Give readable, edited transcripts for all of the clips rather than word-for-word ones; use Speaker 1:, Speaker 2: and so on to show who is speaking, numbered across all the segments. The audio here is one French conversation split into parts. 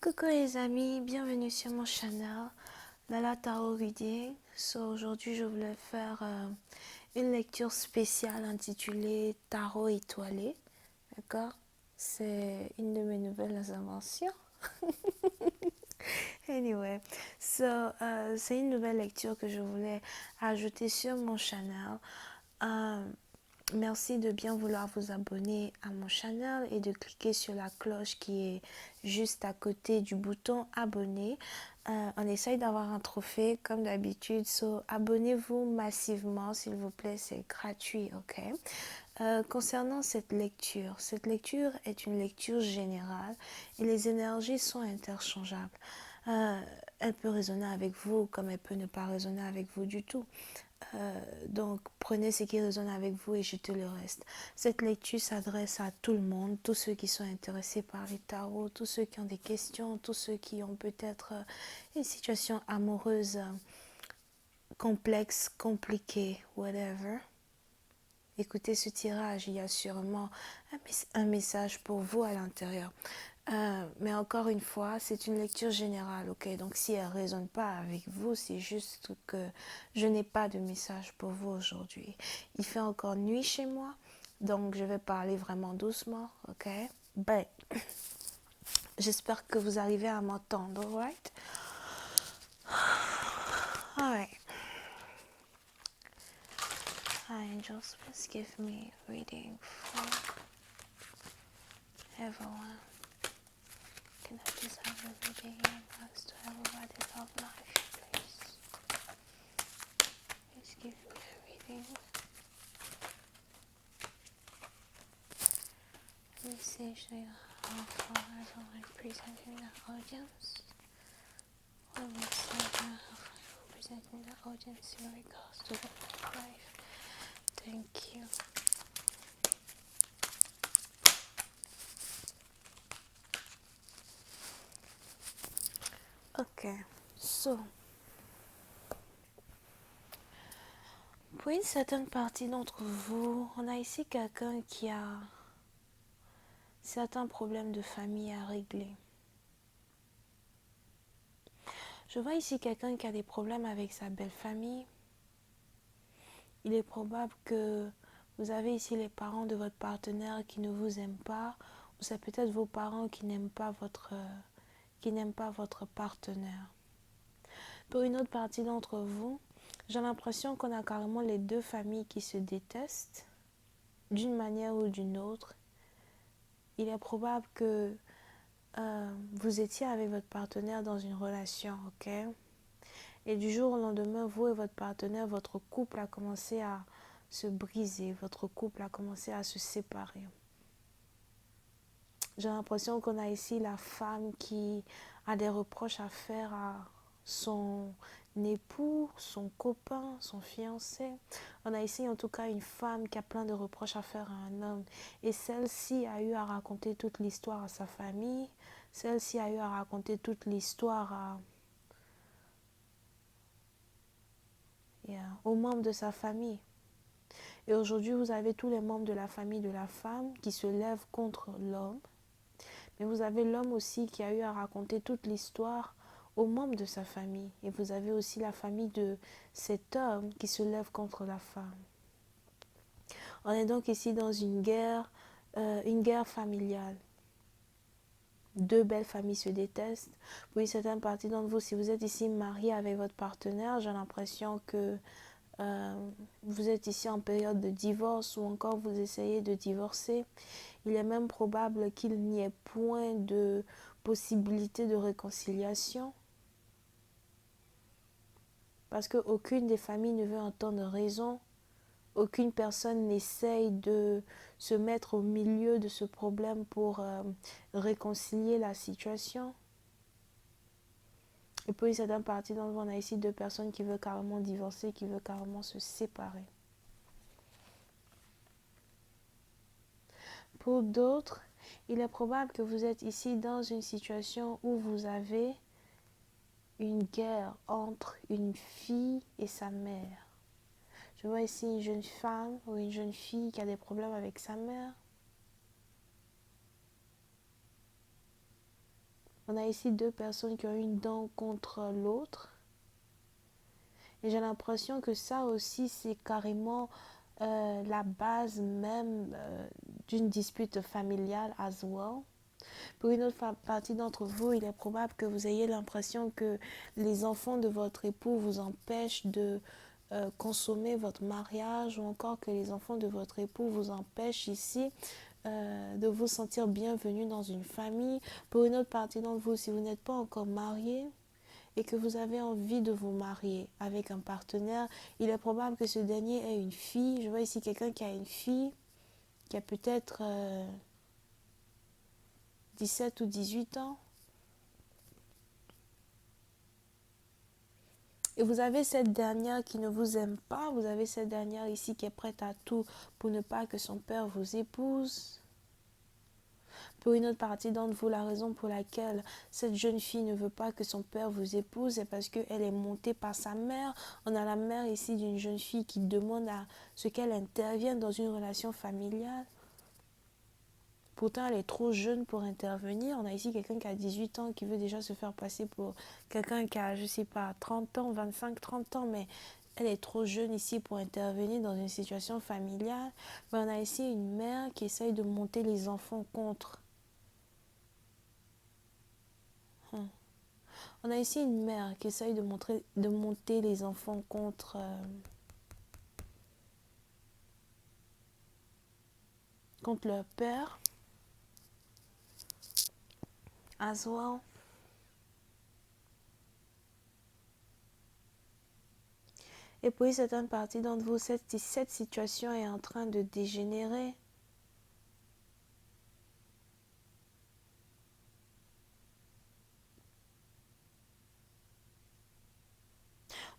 Speaker 1: Coucou les amis, bienvenue sur mon channel Lala Tarot Reading. Aujourd'hui je voulais faire une lecture spéciale intitulée Tarot étoilé. D'accord? C'est une de mes nouvelles inventions. Anyway, c'est une nouvelle lecture que je voulais ajouter sur mon channel. Euh, Merci de bien vouloir vous abonner à mon channel et de cliquer sur la cloche qui est juste à côté du bouton abonner. On essaye d'avoir un trophée comme d'habitude, so abonnez-vous massivement s'il vous plaît, c'est gratuit, ok? Concernant cette lecture est une lecture générale et les énergies sont interchangeables. Euh, Elle peut résonner avec vous comme elle peut ne pas résonner avec vous du tout. Donc, prenez ce qui résonne avec vous et jetez le reste. Cette lecture s'adresse à tout le monde, tous ceux qui sont intéressés par les tarots, tous ceux qui ont des questions, tous ceux qui ont peut-être une situation amoureuse complexe, compliquée, whatever. Écoutez ce tirage, il y a sûrement un message pour vous à l'intérieur. Mais encore une fois, c'est une lecture générale, ok? Donc si elle ne résonne pas avec vous, c'est juste que je n'ai pas de message pour vous aujourd'hui. Il fait encore nuit chez moi, donc je vais parler vraiment doucement, ok? Ben, j'espère que vous arrivez à m'entendre, alright? Alright. Hi, angels, please give me reading for everyone. Can I please have a reading in regards to everybody's love life, please? Please give me a reading. Message you have for everyone presenting the audience. What message you have for presenting the audience in regards to the life? Thank you. Ok, so pour une certaine partie d'entre vous, on a ici quelqu'un qui a certains problèmes de famille à régler. Je vois ici quelqu'un qui a des problèmes avec sa belle famille. Il est probable que vous avez ici les parents de votre partenaire qui ne vous aiment pas, ou c'est peut-être vos parents qui n'aiment pas votre partenaire. Pour une autre partie d'entre vous, j'ai l'impression qu'on a carrément les deux familles qui se détestent d'une manière ou d'une autre. Il est probable que vous étiez avec votre partenaire dans une relation, ok? Et du jour au lendemain, vous et votre partenaire, votre couple a commencé à se briser, votre couple a commencé à se séparer. J'ai l'impression qu'on a ici la femme qui a des reproches à faire à son époux, son copain, son fiancé. On a ici en tout cas une femme qui a plein de reproches à faire à un homme. Et celle-ci a eu à raconter toute l'histoire à sa famille. Celle-ci a eu à raconter toute l'histoire aux membres de sa famille. Et aujourd'hui, vous avez tous les membres de la famille de la femme qui se lèvent contre l'homme. Mais vous avez l'homme aussi qui a eu à raconter toute l'histoire aux membres de sa famille. Et vous avez aussi la famille de cet homme qui se lève contre la femme. On est donc ici dans une guerre familiale. Deux belles familles se détestent. Pour une certaine partie d'entre vous, si vous êtes ici marié avec votre partenaire, j'ai l'impression que vous êtes ici en période de divorce ou encore vous essayez de divorcer. Il est même probable qu'il n'y ait point de possibilité de réconciliation parce qu'aucune des familles ne veut entendre raison. Aucune personne n'essaye de se mettre au milieu de ce problème pour réconcilier la situation. Et pour une certaine partie d'entre vous, on a ici deux personnes qui veulent carrément divorcer, qui veulent carrément se séparer. Pour d'autres, il est probable que vous êtes ici dans une situation où vous avez une guerre entre une fille et sa mère. Je vois ici une jeune femme ou une jeune fille qui a des problèmes avec sa mère. On a ici deux personnes qui ont une dent contre l'autre. Et j'ai l'impression que ça aussi, c'est carrément la base même d'une dispute familiale as well. Pour une autre partie d'entre vous, il est probable que vous ayez l'impression que les enfants de votre époux vous empêchent de consommer votre mariage, ou encore que les enfants de votre époux vous empêchent ici de vous sentir bienvenue dans une famille. Pour une autre partie d'entre vous, si vous n'êtes pas encore marié et que vous avez envie de vous marier avec un partenaire, il est probable que ce dernier ait une fille. Je vois ici quelqu'un qui a une fille, qui a peut-être 17 ou 18 ans. Et vous avez cette dernière qui ne vous aime pas. Vous avez cette dernière ici qui est prête à tout pour ne pas que son père vous épouse. Pour une autre partie d'entre vous, la raison pour laquelle cette jeune fille ne veut pas que son père vous épouse, c'est parce qu'elle est montée par sa mère. On a la mère ici d'une jeune fille qui demande à ce qu'elle intervienne dans une relation familiale. Pourtant, elle est trop jeune pour intervenir. On a ici quelqu'un qui a 18 ans qui veut déjà se faire passer pour quelqu'un qui a, je sais pas, 30 ans, 25, 30 ans, mais elle est trop jeune ici pour intervenir dans une situation familiale. Mais on a ici une mère qui essaye de monter les enfants contre. On a ici une mère qui essaye de monter les enfants contre leur père. As well. Et pour certaines parties d'entre vous, cette situation est en train de dégénérer.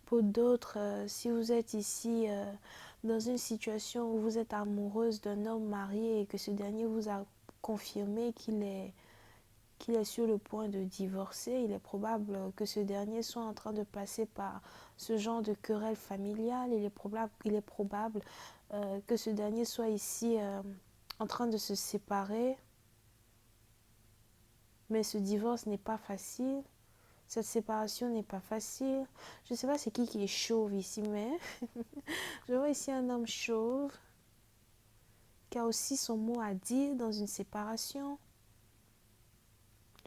Speaker 1: Pour d'autres, si vous êtes ici dans une situation où vous êtes amoureuse d'un homme marié et que ce dernier vous a confirmé qu'il est sur le point de divorcer, il est probable que ce dernier soit en train de passer par ce genre de querelle familiale. Il est probable que ce dernier soit ici en train de se séparer. Mais ce divorce n'est pas facile. Cette séparation n'est pas facile. Je ne sais pas c'est qui est chauve ici, mais je vois ici un homme chauve qui a aussi son mot à dire dans une séparation.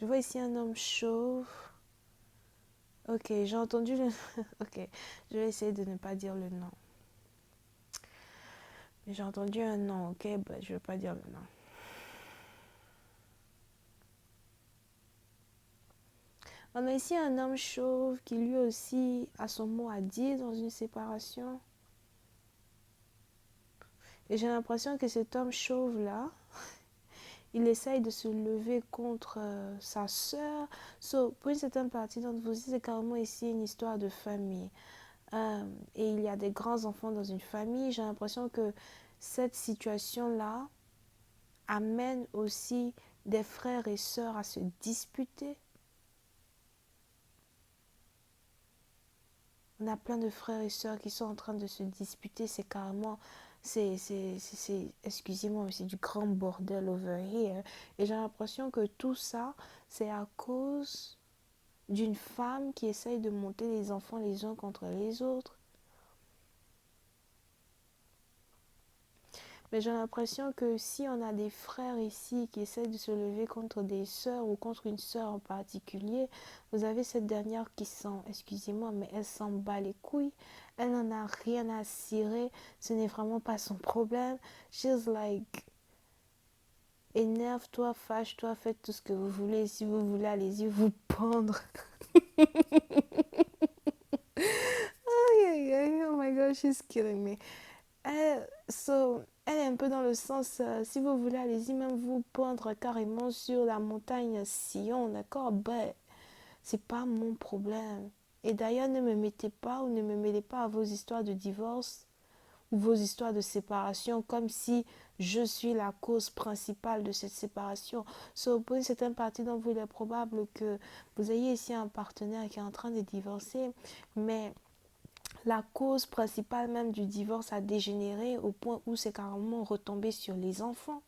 Speaker 1: Je vois ici un homme chauve. Ok, j'ai entendu le... Ok, je vais essayer de ne pas dire le nom. Mais j'ai entendu un nom, ok? Bah, je ne vais pas dire le nom. On a ici un homme chauve qui lui aussi a son mot à dire dans une séparation. Et j'ai l'impression que cet homme chauve-là, il essaye de se lever contre sa sœur. Pour une certaine partie d'entre vous, c'est carrément ici une histoire de famille. Et il y a des grands enfants dans une famille. J'ai l'impression que cette situation-là amène aussi des frères et sœurs à se disputer. On a plein de frères et sœurs qui sont en train de se disputer. C'est carrément, excusez-moi, mais c'est du grand bordel over here. Et j'ai l'impression que tout ça, c'est à cause d'une femme qui essaye de monter les enfants les uns contre les autres. Mais j'ai l'impression que si on a des frères ici qui essayent de se lever contre des sœurs ou contre une sœur en particulier, vous avez cette dernière qui excusez-moi, mais elle s'en bat les couilles. Elle n'en a rien à cirer. Ce n'est vraiment pas son problème. She's like, énerve-toi, fâche-toi, faites tout ce que vous voulez. Si vous voulez, allez-y vous pendre. Oh my god, she's killing me. Elle est un peu dans le sens, si vous voulez, allez-y même vous pendre carrément sur la montagne Sion, d'accord? Ben, c'est pas mon problème. Et d'ailleurs, ne me mettez pas ou ne me mêlez pas à vos histoires de divorce ou vos histoires de séparation comme si je suis la cause principale de cette séparation. Pour une certaine partie d'entre vous, il est probable que vous ayez ici un partenaire qui est en train de divorcer, mais la cause principale même du divorce a dégénéré au point où c'est carrément retombé sur les enfants.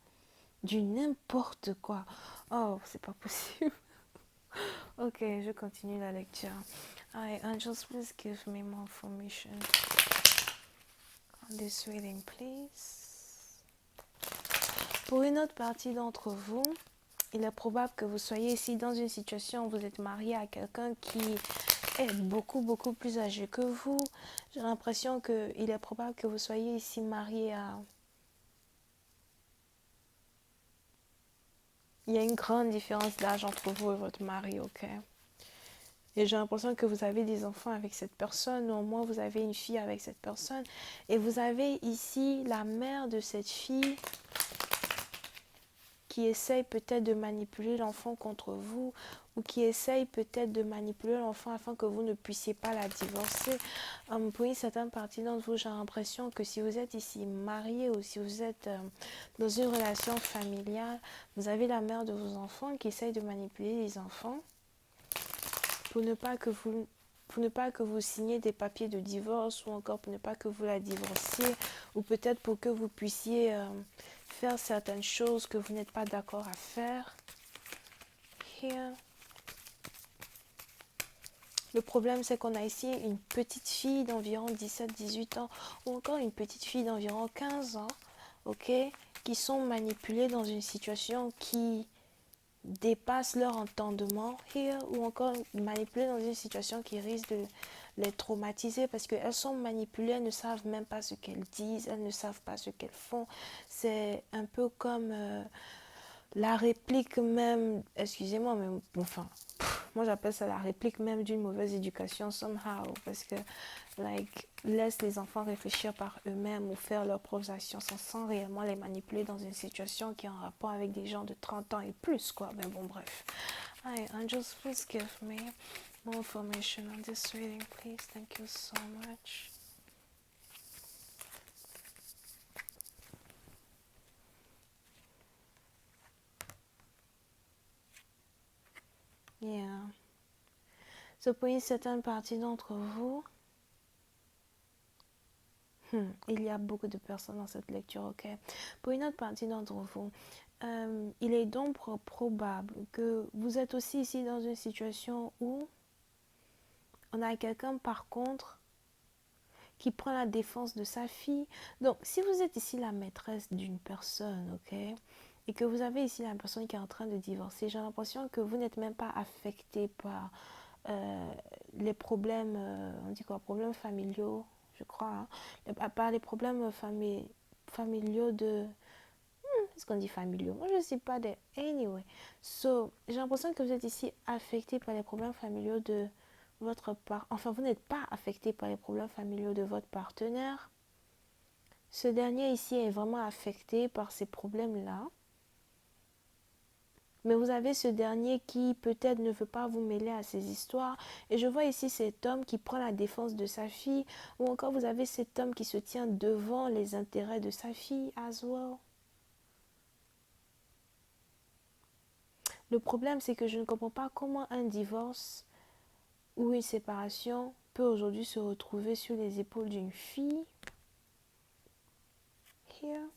Speaker 1: Du n'importe quoi. Oh, c'est pas possible. Ok, je continue la lecture. Alright, angels, please give me more information on this reading, please. Pour une autre partie d'entre vous, il est probable que vous soyez ici dans une situation où vous êtes marié à quelqu'un qui est beaucoup plus âgé que vous. J'ai l'impression qu'il est probable que vous soyez ici marié à... Il y a une grande différence d'âge entre vous et votre mari, ok? Et j'ai l'impression que vous avez des enfants avec cette personne, ou au moins vous avez une fille avec cette personne. Et vous avez ici la mère de cette fille qui essaye peut-être de manipuler l'enfant contre vous, ou qui essaye peut-être de manipuler l'enfant afin que vous ne puissiez pas la divorcer. Pour une certaine partie d'entre vous, j'ai l'impression que si vous êtes ici marié ou si vous êtes dans une relation familiale, vous avez la mère de vos enfants qui essaye de manipuler les enfants pour ne pas que vous signiez des papiers de divorce, ou encore pour ne pas que vous la divorciez, ou peut-être pour que vous puissiez faire certaines choses que vous n'êtes pas d'accord à faire. Here. Le problème, c'est qu'on a ici une petite fille d'environ 17-18 ans, ou encore une petite fille d'environ 15 ans, ok, qui sont manipulées dans une situation qui dépasse leur entendement, here, ou encore manipulées dans une situation qui risque de les traumatiser parce qu'elles sont manipulées, elles ne savent même pas ce qu'elles disent, elles ne savent pas ce qu'elles font. C'est un peu comme la réplique même, excusez-moi, mais enfin, moi j'appelle ça la réplique même d'une mauvaise éducation somehow, parce que laisse les enfants réfléchir par eux-mêmes ou faire leurs propres actions sans réellement les manipuler dans une situation qui est en rapport avec des gens de 30 ans et plus, quoi. Mais bon, bref. Hi, angels, please give me more information on this reading, please. Thank you so much. Yeah. So, pour une certaine partie d'entre vous, il y a beaucoup de personnes dans cette lecture, ok? Pour une autre partie d'entre vous, il est donc probable que vous êtes aussi ici dans une situation où on a quelqu'un par contre qui prend la défense de sa fille. Donc, si vous êtes ici la maîtresse d'une personne, ok? Et que vous avez ici la personne qui est en train de divorcer, j'ai l'impression que vous n'êtes même pas affecté par les problèmes, on dit quoi, problèmes familiaux, je crois, hein, par les problèmes familiaux de... Est-ce qu'on dit familiaux? Moi, je ne sais pas des... Anyway. So, j'ai l'impression que vous êtes ici affecté par les problèmes familiaux de votre part. Enfin, vous n'êtes pas affecté par les problèmes familiaux de votre partenaire. Ce dernier ici est vraiment affecté par ces problèmes-là. Mais vous avez ce dernier qui peut-être ne veut pas vous mêler à ces histoires. Et je vois ici cet homme qui prend la défense de sa fille. Ou encore vous avez cet homme qui se tient devant les intérêts de sa fille as well. Le problème, c'est que je ne comprends pas comment un divorce ou une séparation peut aujourd'hui se retrouver sur les épaules d'une fille. Here.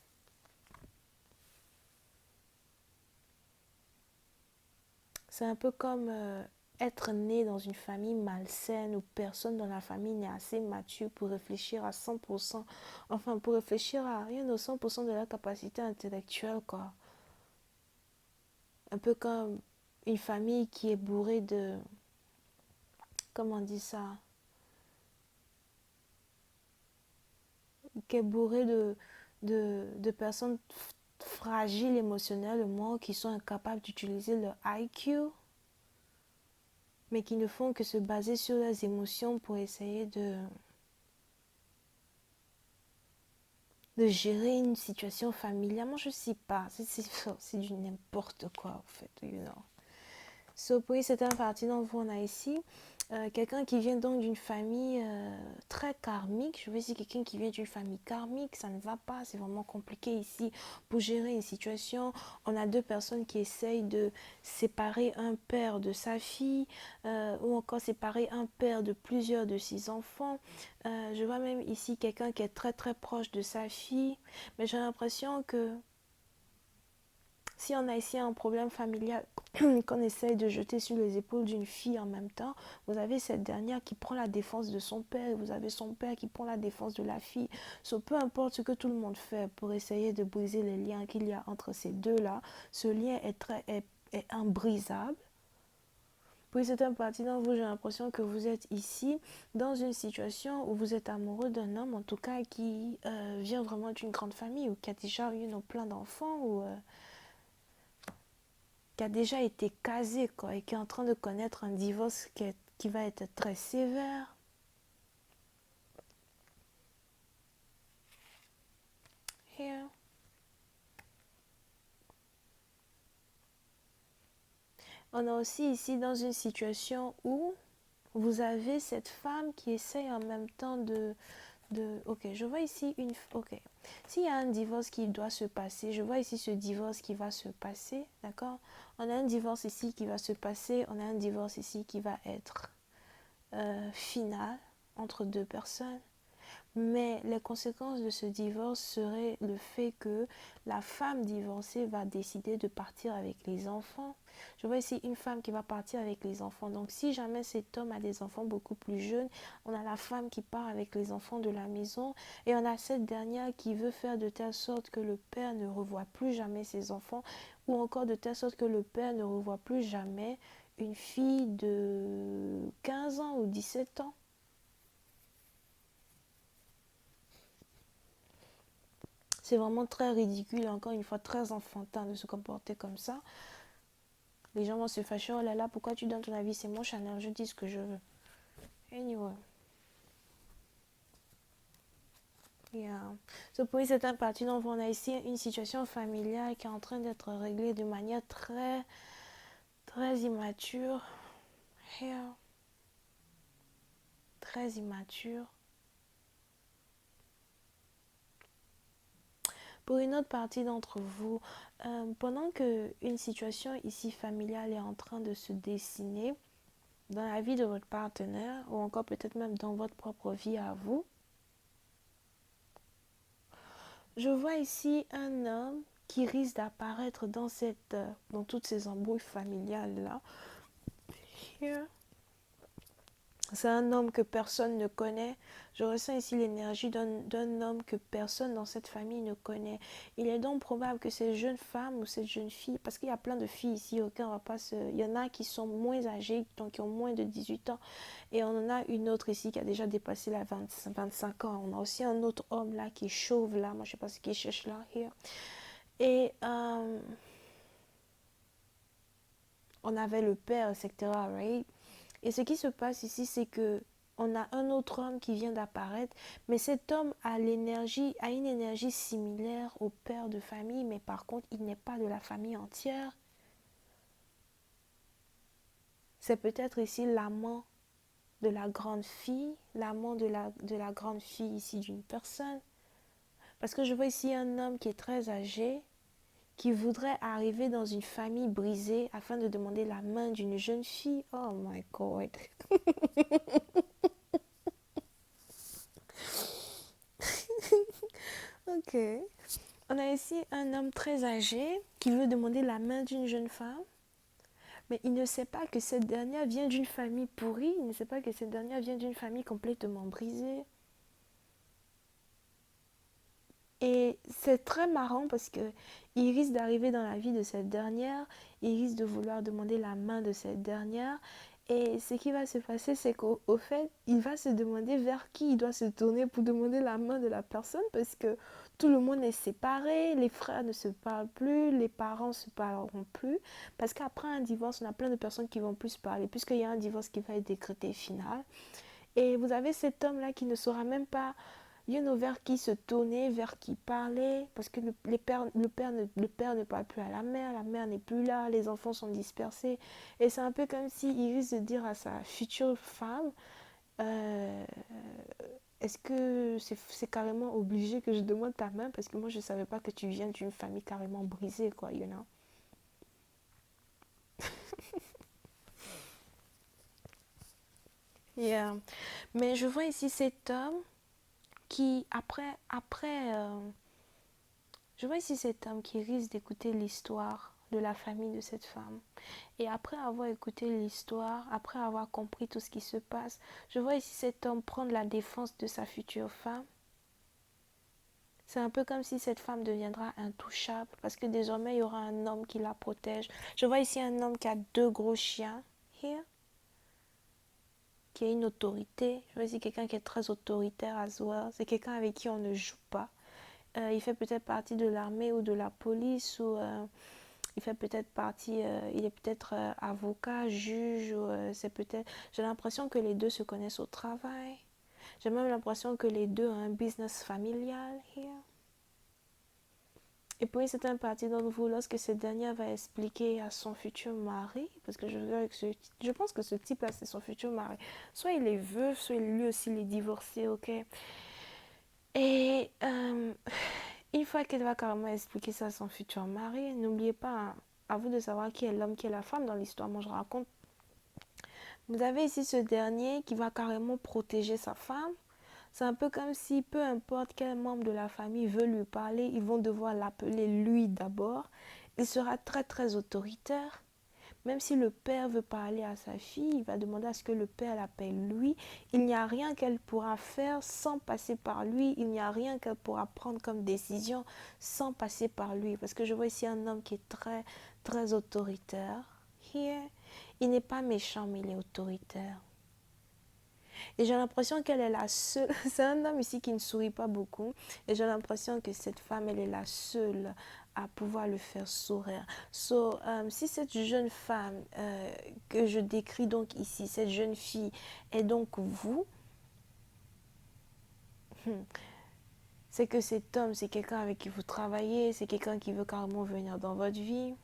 Speaker 1: C'est un peu comme être né dans une famille malsaine où personne dans la famille n'est assez mature pour réfléchir à 100%, enfin pour réfléchir à rien de 100% de la capacité intellectuelle, quoi. Un peu comme une famille qui est bourrée de, comment on dit ça, qui est bourrée de personnes fragiles émotionnellement, qui sont incapables d'utiliser leur IQ, mais qui ne font que se baser sur leurs émotions pour essayer de gérer une situation familiale. Moi, je ne sais pas. C'est du n'importe quoi, en fait. You know. So, pour certaines parties d'entre vous, on a ici quelqu'un qui vient donc d'une famille très karmique. Je veux dire quelqu'un qui vient d'une famille karmique, ça ne va pas, c'est vraiment compliqué ici pour gérer une situation. On a deux personnes qui essayent de séparer un père de sa fille ou encore séparer un père de plusieurs de ses enfants. Je vois même ici quelqu'un qui est très proche de sa fille, mais j'ai l'impression que si on a ici un problème familial, qu'on essaye de jeter sur les épaules d'une fille en même temps. Vous avez cette dernière qui prend la défense de son père, et vous avez son père qui prend la défense de la fille. Peu importe ce que tout le monde fait pour essayer de briser les liens qu'il y a entre ces deux-là, ce lien est imbrisable. Pour certaines parties d'entre vous, j'ai l'impression que vous êtes ici dans une situation où vous êtes amoureux d'un homme, en tout cas qui vient vraiment d'une grande famille ou qui a déjà eu plein d'enfants ou qui a déjà été casé quoi, et qui est en train de connaître un divorce qui va être très sévère. Here. On est aussi ici dans une situation où vous avez cette femme qui essaye en même temps ok, je vois ici ok, s'il y a un divorce qui doit se passer, je vois ici ce divorce qui va se passer, d'accord. On a un divorce ici qui va se passer, on a un divorce ici qui va être final entre deux personnes. Mais les conséquences de ce divorce seraient le fait que la femme divorcée va décider de partir avec les enfants. Je vois ici une femme qui va partir avec les enfants. Donc si jamais cet homme a des enfants beaucoup plus jeunes, on a la femme qui part avec les enfants de la maison et on a cette dernière qui veut faire de telle sorte que le père ne revoit plus jamais ses enfants ou encore de telle sorte que le père ne revoit plus jamais une fille de 15 ans ou 17 ans. C'est vraiment très ridicule et encore une fois très enfantin de se comporter comme ça. Les gens vont se fâcher, oh là là, pourquoi tu donnes ton avis? C'est mon Chanel, je dis ce que je veux. Anyway. Yeah. So, pour certaines parties, donc, on a ici une situation familiale qui est en train d'être réglée de manière très, très immature. Here. Très immature. Pour une autre partie d'entre vous, pendant qu'une situation ici familiale est en train de se dessiner dans la vie de votre partenaire ou encore peut-être même dans votre propre vie à vous, je vois ici un homme qui risque d'apparaître dans toutes ces embrouilles familiales-là. Here. C'est un homme que personne ne connaît. Je ressens ici l'énergie d'un homme que personne dans cette famille ne connaît. Il est donc probable que cette jeune femme ou cette jeune fille, parce qu'il y a plein de filles ici, il y en a qui sont moins âgées, donc qui ont moins de 18 ans. Et on en a une autre ici qui a déjà dépassé la 25 ans. On a aussi un autre homme là qui est chauve là. Moi, je ne sais pas ce qu'il cherche là. Here. Et on avait le père, etc. Right? Et ce qui se passe ici, c'est que on a un autre homme qui vient d'apparaître, mais cet homme a une énergie similaire au père de famille, mais par contre, il n'est pas de la famille entière. C'est peut-être ici l'amant de la grande fille, l'amant de la grande fille ici d'une personne. Parce que je vois ici un homme qui est très âgé, qui voudrait arriver dans une famille brisée afin de demander la main d'une jeune fille. Oh my God. Ok. On a ici un homme très âgé qui veut demander la main d'une jeune femme, mais il ne sait pas que cette dernière vient d'une famille pourrie, il ne sait pas que cette dernière vient d'une famille complètement brisée. Et c'est très marrant parce que il risque d'arriver dans la vie de cette dernière, il risque de vouloir demander la main de cette dernière. Et ce qui va se passer, c'est qu'au fait, il va se demander vers qui il doit se tourner pour demander la main de la personne parce que tout le monde est séparé, les frères ne se parlent plus, les parents ne se parleront plus. Parce qu'après un divorce, on a plein de personnes qui vont plus se parler puisqu'il y a un divorce qui va être décrété final. Et vous avez cet homme-là qui ne saura même pas vers qui se tourner, vers qui parler, parce que le père ne parle plus à la mère n'est plus là, les enfants sont dispersés. Et c'est un peu comme s'il risque de dire à sa future femme, euh, est-ce que c'est carrément obligé que je demande ta main, parce que moi je ne savais pas que tu viens d'une famille carrément brisée, quoi, you know. Yeah. Mais je vois ici cet homme qui, je vois ici cet homme qui risque d'écouter l'histoire de la famille de cette femme. Et après avoir écouté l'histoire, après avoir compris tout ce qui se passe, je vois ici cet homme prendre la défense de sa future femme. C'est un peu comme si cette femme deviendra intouchable parce que désormais il y aura un homme qui la protège. Je vois ici un homme qui a 2 gros chiens, here, qui a une autorité. Je vois ici quelqu'un qui est très autoritaire as well. C'est quelqu'un avec qui on ne joue pas. Il fait peut-être partie de l'armée ou de la police ou il fait peut-être partie, il est peut-être avocat, juge ou c'est peut-être. J'ai l'impression que les deux se connaissent au travail. J'ai même l'impression que les deux ont un business familial here. Et pour une certaine partie d'entre vous, lorsque cette dernière va expliquer à son futur mari, parce que je pense que ce type-là, c'est son futur mari. Soit il est veuf, soit lui aussi il est divorcé, ok? Et une fois qu'elle va carrément expliquer ça à son futur mari, n'oubliez pas, hein, à vous de savoir qui est l'homme, qui est la femme dans l'histoire. Moi, je raconte. Vous avez ici ce dernier qui va carrément protéger sa femme. C'est un peu comme si peu importe quel membre de la famille veut lui parler, ils vont devoir l'appeler lui d'abord. Il sera très très autoritaire. Même si le père veut parler à sa fille, il va demander à ce que le père l'appelle lui. Il n'y a rien qu'elle pourra faire sans passer par lui. Il n'y a rien qu'elle pourra prendre comme décision sans passer par lui. Parce que je vois ici un homme qui est très très autoritaire. Here, il n'est pas méchant, mais il est autoritaire. Et j'ai l'impression qu'elle est la seule. C'est un homme ici qui ne sourit pas beaucoup. Et j'ai l'impression que cette femme, elle est la seule à pouvoir le faire sourire. Si cette jeune femme que je décris donc ici, cette jeune fille, est donc vous, c'est que cet homme, c'est quelqu'un avec qui vous travaillez, c'est quelqu'un qui veut carrément venir dans votre vie.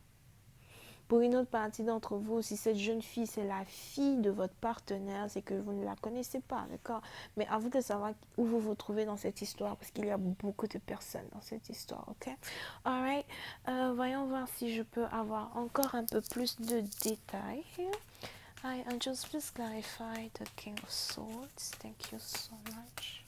Speaker 1: Pour une autre partie d'entre vous, si cette jeune fille, c'est la fille de votre partenaire, c'est que vous ne la connaissez pas, d'accord? Mais à vous de savoir où vous vous trouvez dans cette histoire, parce qu'il y a beaucoup de personnes dans cette histoire, ok? Alright, voyons voir si je peux avoir encore un peu plus de détails here. Hi, angels, please clarify the King of Swords. Thank you so much.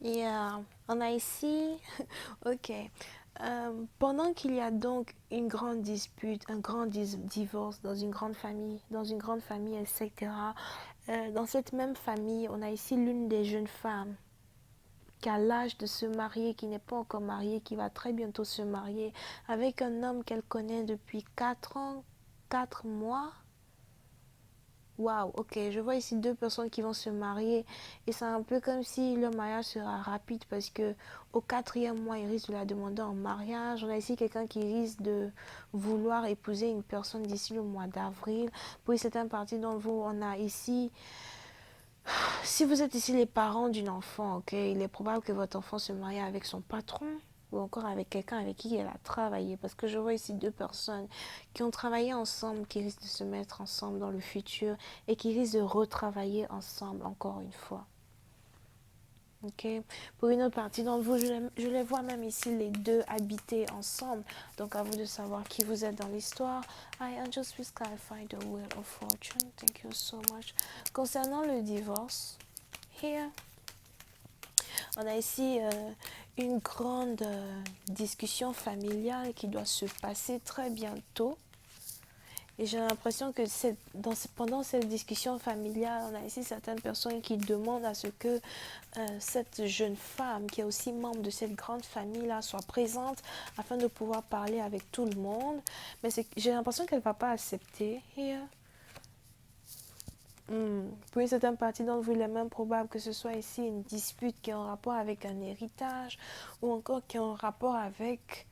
Speaker 1: Yeah, on a ici, ok. Pendant qu'il y a donc une grande dispute, un grand divorce dans une grande famille, etc. Dans cette même famille, on a ici l'une des jeunes femmes qui a l'âge de se marier, qui n'est pas encore mariée, qui va très bientôt se marier avec un homme qu'elle connaît depuis 4 ans, 4 mois. Waouh, ok, je vois ici 2 personnes qui vont se marier et c'est un peu comme si le mariage sera rapide parce que au 4e mois, il risque de la demander en mariage. On a ici quelqu'un qui risque de vouloir épouser une personne d'ici le mois d'avril. Pour certaines parties d'entre vous, on a ici, si vous êtes ici les parents d'une enfant, ok, il est probable que votre enfant se marie avec son patron ou encore avec quelqu'un avec qui elle a travaillé. Parce que je vois ici 2 personnes qui ont travaillé ensemble, qui risquent de se mettre ensemble dans le futur et qui risquent de retravailler ensemble encore une fois. Ok. Pour une autre partie d'entre vous, je les vois même ici les deux habiter ensemble. Donc à vous de savoir qui vous êtes dans l'histoire. I just please clarify the wheel of fortune. Thank you so much. Concernant le divorce, here, on a ici une grande discussion familiale qui doit se passer très bientôt. Et j'ai l'impression que pendant cette discussion familiale, on a ici certaines personnes qui demandent à ce que cette jeune femme, qui est aussi membre de cette grande famille-là, soit présente afin de pouvoir parler avec tout le monde. Mais j'ai l'impression qu'elle ne va pas accepter. Pour une certaine partie d'entre vous, il est même probable que ce soit ici une dispute qui est en rapport avec un héritage ou encore qui est en rapport avec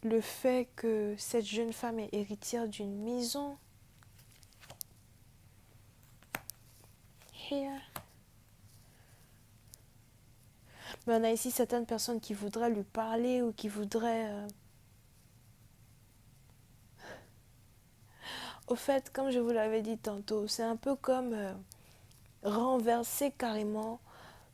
Speaker 1: le fait que cette jeune femme est héritière d'une maison. Here. Mais on a ici certaines personnes qui voudraient lui parler ou qui voudraient... Au fait, comme je vous l'avais dit tantôt, c'est un peu comme renverser carrément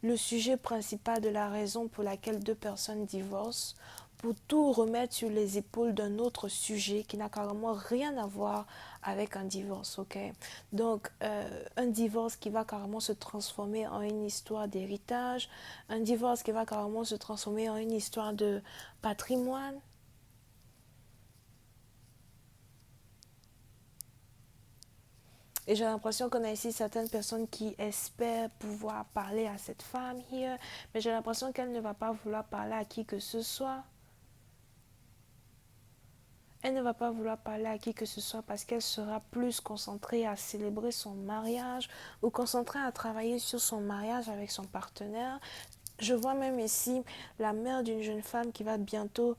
Speaker 1: le sujet principal de la raison pour laquelle 2 personnes divorcent pour tout remettre sur les épaules d'un autre sujet qui n'a carrément rien à voir avec un divorce, ok? Donc, un divorce qui va carrément se transformer en une histoire d'héritage, un divorce qui va carrément se transformer en une histoire de patrimoine. Et j'ai l'impression qu'on a ici certaines personnes qui espèrent pouvoir parler à cette femme here, mais j'ai l'impression qu'elle ne va pas vouloir parler à qui que ce soit. Elle ne va pas vouloir parler à qui que ce soit parce qu'elle sera plus concentrée à célébrer son mariage ou concentrée à travailler sur son mariage avec son partenaire. Je vois même ici la mère d'une jeune femme qui va bientôt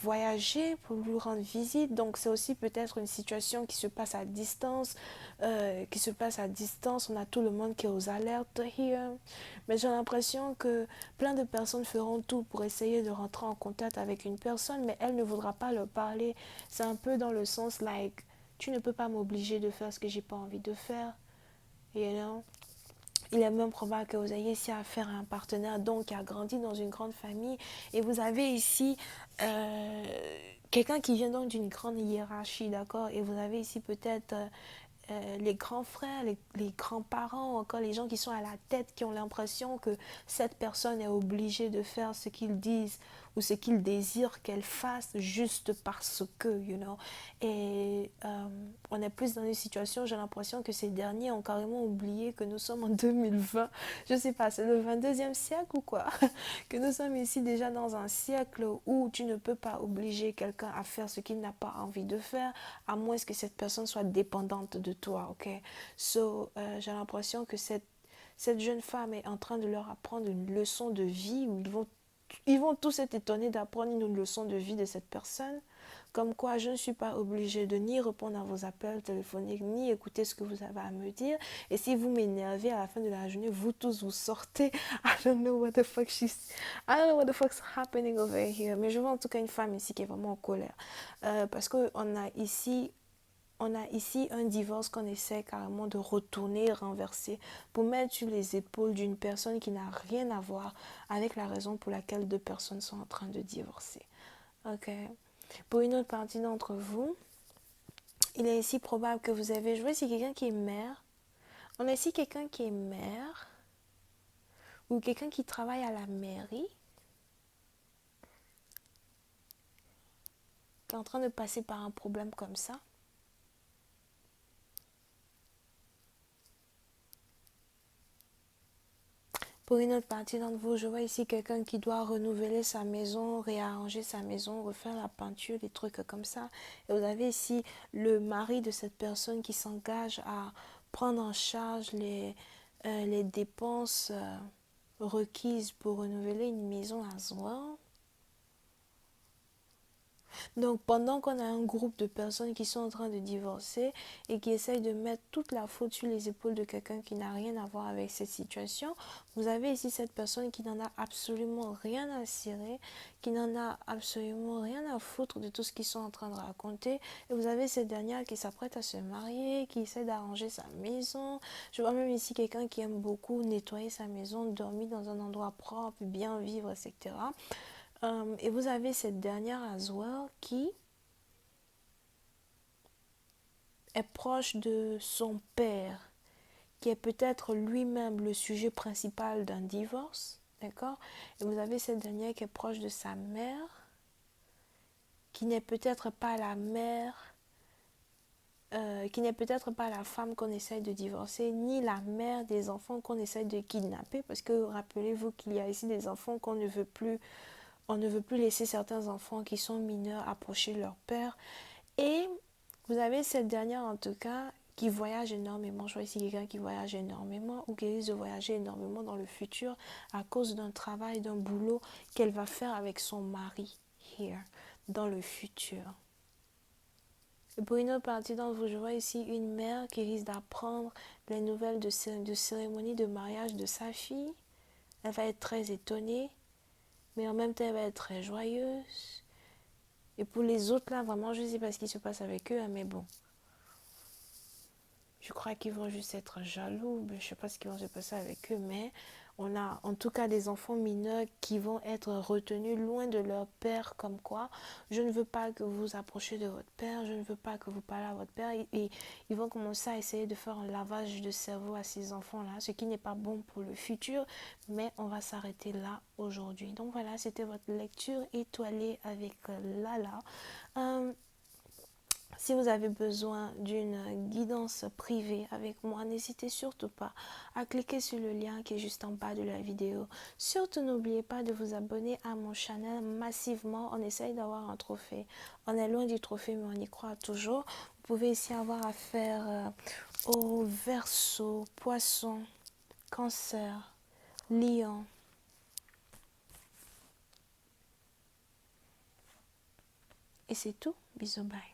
Speaker 1: voyager pour lui rendre visite. Donc c'est aussi peut-être une situation qui se passe à distance. On a tout le monde qui est aux alertes here. Mais j'ai l'impression que plein de personnes feront tout pour essayer de rentrer en contact avec une personne, mais elle ne voudra pas leur parler. C'est un peu dans le sens like, tu ne peux pas m'obliger de faire ce que j'ai pas envie de faire. You know? Il est même probable que vous ayez ici affaire à un partenaire donc qui a grandi dans une grande famille et vous avez ici quelqu'un qui vient donc d'une grande hiérarchie, d'accord? Et vous avez ici peut-être les grands frères, les grands-parents, encore les gens qui sont à la tête, qui ont l'impression que cette personne est obligée de faire ce qu'ils disent ou ce qu'ils désirent qu'elle fasse juste parce que, you know. Et on est plus dans une situation, j'ai l'impression que ces derniers ont carrément oublié que nous sommes en 2020. Je sais pas, c'est le 22e siècle ou quoi? Que nous sommes ici déjà dans un siècle où tu ne peux pas obliger quelqu'un à faire ce qu'il n'a pas envie de faire, à moins que cette personne soit dépendante de toi, ok? So, j'ai l'impression que cette jeune femme est en train de leur apprendre une leçon de vie où ils vont tous être étonnés d'apprendre une leçon de vie de cette personne. Comme quoi, je ne suis pas obligée de ni répondre à vos appels téléphoniques, ni écouter ce que vous avez à me dire. Et si vous m'énervez à la fin de la journée, vous tous vous sortez. I don't know what the fuck's happening over here. Mais je vois en tout cas une femme ici qui est vraiment en colère. Parce on a ici un divorce qu'on essaie carrément de retourner, renverser, pour mettre sur les épaules d'une personne qui n'a rien à voir avec la raison pour laquelle deux personnes sont en train de divorcer. Ok. Pour une autre partie d'entre vous, il est ici probable que vous avez joué ici quelqu'un qui est mère. On a ici quelqu'un qui est mère ou quelqu'un qui travaille à la mairie, qui est en train de passer par un problème comme ça. Pour une autre partie d'entre vous, je vois ici quelqu'un qui doit renouveler sa maison, réarranger sa maison, refaire la peinture, des trucs comme ça. Et vous avez ici le mari de cette personne qui s'engage à prendre en charge les dépenses requises pour renouveler une maison à Zouan. Donc pendant qu'on a un groupe de personnes qui sont en train de divorcer et qui essayent de mettre toute la faute sur les épaules de quelqu'un qui n'a rien à voir avec cette situation, vous avez ici cette personne qui n'en a absolument rien à cirer, qui n'en a absolument rien à foutre de tout ce qu'ils sont en train de raconter. Et vous avez cette dernière qui s'apprête à se marier, qui essaie d'arranger sa maison. Je vois même ici quelqu'un qui aime beaucoup nettoyer sa maison, dormir dans un endroit propre, bien vivre, etc. Et vous avez cette dernière as well qui est proche de son père, qui est peut-être lui-même le sujet principal d'un divorce, d'accord? Et vous avez cette dernière qui est proche de sa mère, qui n'est peut-être pas la mère, qui n'est peut-être pas la femme qu'on essaye de divorcer, ni la mère des enfants qu'on essaye de kidnapper, parce que rappelez-vous qu'il y a ici des enfants qu'on ne veut plus, on ne veut plus laisser certains enfants qui sont mineurs approcher leur père. Et vous avez cette dernière en tout cas qui voyage énormément. Je vois ici quelqu'un qui voyage énormément ou qui risque de voyager énormément dans le futur à cause d'un travail, d'un boulot qu'elle va faire avec son mari here, dans le futur. Et pour une autre partie d'entre vous, je vois ici une mère qui risque d'apprendre les nouvelles de cérémonie de mariage de sa fille. Elle va être très étonnée, mais en même temps elle va être très joyeuse. Et pour les autres là, vraiment je ne sais pas ce qui se passe avec eux, mais bon. Je crois qu'ils vont juste être jaloux, je ne sais pas ce qui va se passer avec eux, mais On a en tout cas des enfants mineurs qui vont être retenus loin de leur père, comme quoi je ne veux pas que vous vous approchiez de votre père, je ne veux pas que vous parlez à votre père. Et ils vont commencer à essayer de faire un lavage de cerveau à ces enfants-là, ce qui n'est pas bon pour le futur, mais on va s'arrêter là aujourd'hui. Donc voilà, c'était votre lecture étoilée avec Lala. Euh, Si vous avez besoin d'une guidance privée avec moi, n'hésitez surtout pas à cliquer sur le lien qui est juste en bas de la vidéo. Surtout n'oubliez pas de vous abonner à mon channel massivement. On essaye d'avoir un trophée. On est loin du trophée, mais on y croit toujours. Vous pouvez ici avoir affaire au Verseau, Poisson, Cancer, Lion. Et c'est tout. Bisous, bye.